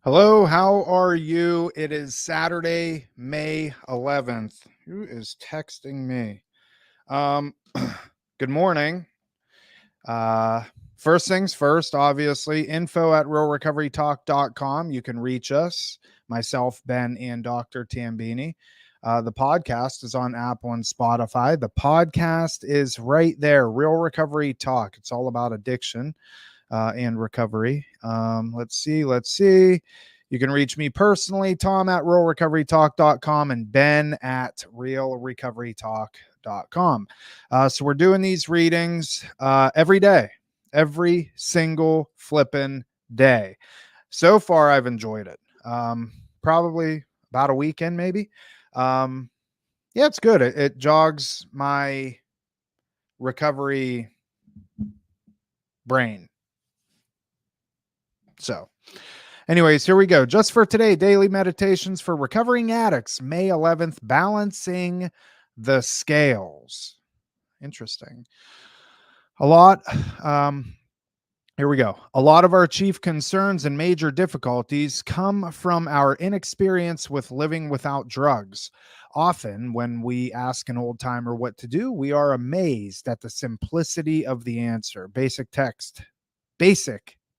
Hello, how are you? It is Saturday, May 11th. Who is texting me? Um, Good morning. Uh, First things first, obviously, info at realrecoverytalk.com. You can reach us, myself, Ben, and Dr. Tambini. The podcast is on Apple and Spotify. The podcast is right there, Real Recovery Talk. It's all about addiction and recovery. Let's see. You can reach me personally, Tom at realrecoverytalk.com and Ben at realrecoverytalk.com. So we're doing these readings every day, every single flipping day. So far, I've enjoyed it. Probably about a weekend, maybe. Um, yeah, it's good. It jogs my recovery brain. So, anyways, here we go. Just for today, daily meditations for recovering addicts, May 11th, balancing the scales. Interesting. A lot. Um, Here we go. A lot of our chief concerns and major difficulties come from our inexperience with living without drugs. Often, when we ask an old timer what to do, we are amazed at the simplicity of the answer. Basic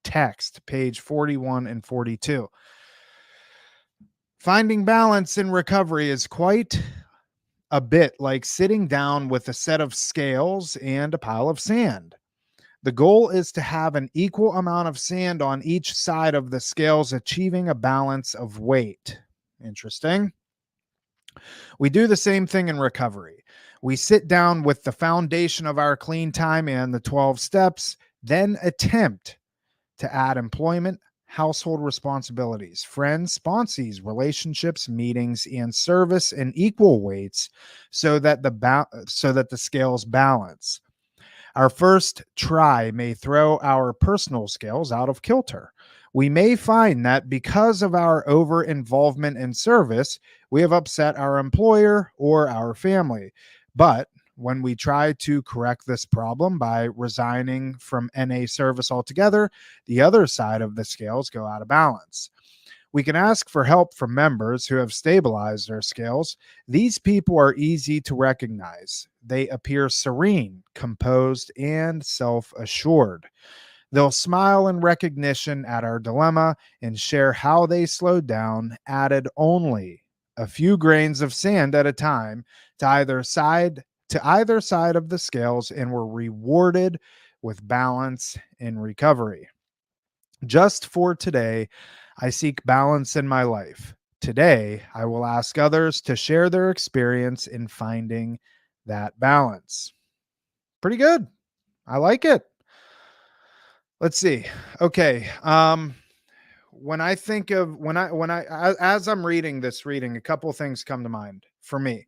text, page 41 and 42. Finding balance in recovery is quite a bit like sitting down with a set of scales and a pile of sand. The goal is to have an equal amount of sand on each side of the scales, achieving a balance of weight. Interesting. We do the same thing in recovery. We sit down with the foundation of our clean time and the 12 steps, then attempt to add employment, household responsibilities, friends, sponsees, relationships, meetings, and service in equal weights so that the scales balance. Our first try may throw our personal scales out of kilter. We may find that because of our over involvement in service, we have upset our employer or our family. But when we try to correct this problem by resigning from NA service altogether, the other side of the scales go out of balance. We can ask for help from members who have stabilized their scales. These people are easy to recognize. They appear serene, composed, and self assured. They'll smile in recognition at our dilemma and share how they slowed down, added only a few grains of sand at a time to either side of the scales, and were rewarded with balance and recovery. Just for today, I seek balance in my life. Today, I will ask others to share their experience in finding that balance. Pretty good. I like it. Let's see. Okay. When I think of as I'm reading this reading, a couple things come to mind for me,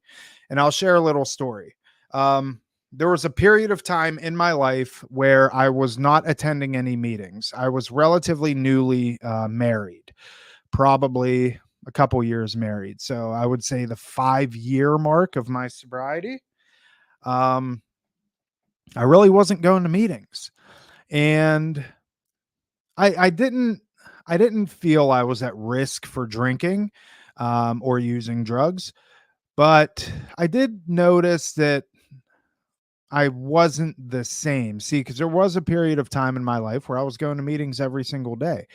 and I'll share a little story. Um, there was a period of time in my life where I was not attending any meetings. I was relatively newly married, probably a couple years married. So I would say the 5 year mark of my sobriety. Um, I really wasn't going to meetings, and I didn't feel I was at risk for drinking or using drugs, but I did notice that I wasn't the same. See, because there was a period of time in my life where I was going to meetings every single day.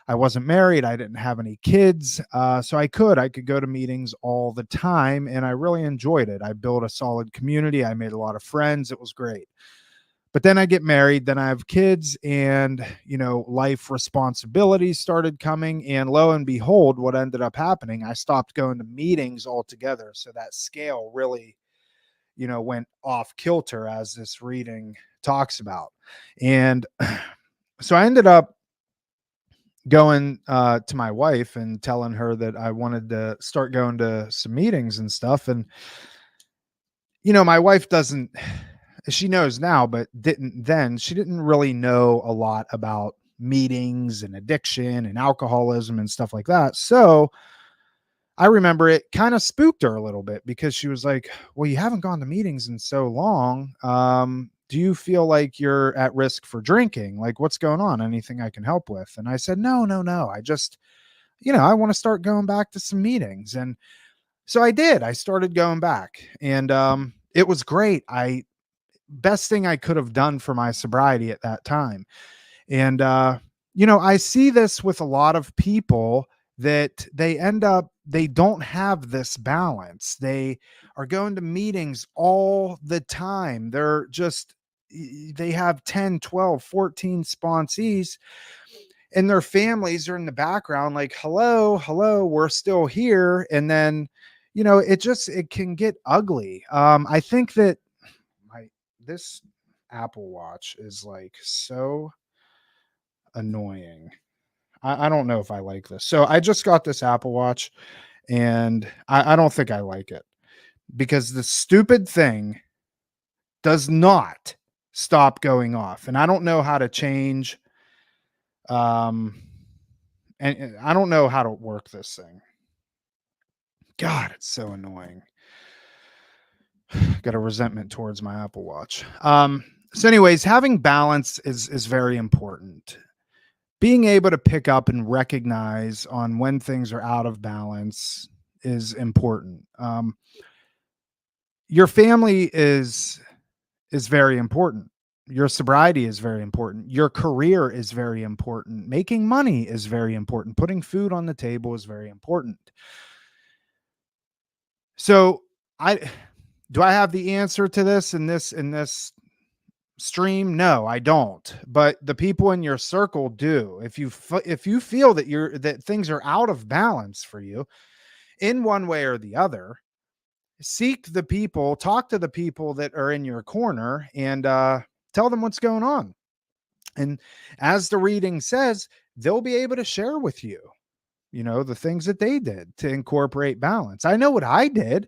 I wasn't married. I didn't have any kids. So I could go to meetings all the time, and I really enjoyed it. I built a solid community. I made a lot of friends. It was great. But then I get married, then I have kids, and life responsibilities started coming, and lo and behold, what ended up happening, I stopped going to meetings altogether. So that scale really, went off kilter, as this reading talks about. And so I ended up going to my wife and telling her that I wanted to start going to some meetings and stuff. And my wife doesn't, she knows now, but didn't then. She didn't really know a lot about meetings and addiction and alcoholism and stuff like that. So I remember it kind of spooked her a little bit, because she was like, well, you haven't gone to meetings in so long. Do you feel like you're at risk for drinking? Like, what's going on? Anything I can help with? And I said, no. I want to start going back to some meetings. And so I did. I started going back, and it was great. Best thing I could have done for my sobriety at that time. And I see this with a lot of people that they don't have this balance. They are going to meetings all the time. They have 10, 12, 14 sponsees, and their families are in the background like, hello, hello, we're still here. And then, it can get ugly. I think that this Apple Watch is like so annoying. I don't know if I like this. So I just got this Apple Watch, and I don't think I like it because the stupid thing does not stop going off. And I don't know how to change and I don't know how to work this thing. God, it's so annoying. Got a resentment towards my Apple Watch. So anyways, having balance is very important. Being able to pick up and recognize on when things are out of balance is important. Your family is very important. Your sobriety is very important. Your career is very important. Making money is very important. Putting food on the table is very important. So do I have the answer to this in this stream? No, I don't. But the people in your circle do. If you feel that things are out of balance for you in one way or the other, talk to the people that are in your corner, and tell them what's going on. And as the reading says, they'll be able to share with you, the things that they did to incorporate balance. I know what I did.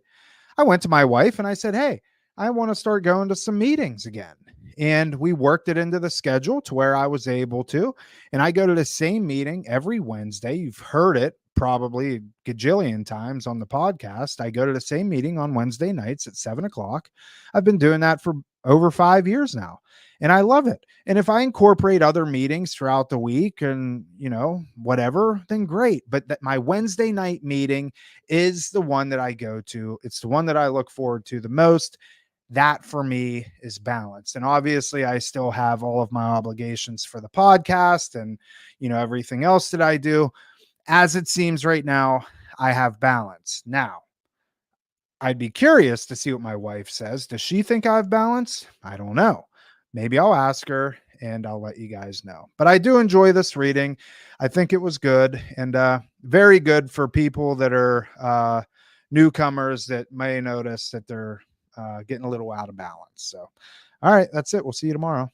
I went to my wife and I said, hey, I want to start going to some meetings again. And we worked it into the schedule to where I was able to. And I go to the same meeting every Wednesday. You've heard it probably a gajillion times on the podcast. I go to the same meeting on Wednesday nights at 7:00. I've been doing that for over 5 years now, and I love it. And if I incorporate other meetings throughout the week and, whatever, then great. But my Wednesday night meeting is the one that I go to. It's the one that I look forward to the most. That for me is balance. And obviously I still have all of my obligations for the podcast and, everything else that I do. As it seems right now, I have balance. Now, I'd be curious to see what my wife says. Does she think I have balance? I don't know. Maybe I'll ask her and I'll let you guys know. But I do enjoy this reading. I think it was good, and very good for people that are newcomers that may notice that they're getting a little out of balance. So, all right, that's it. We'll see you tomorrow.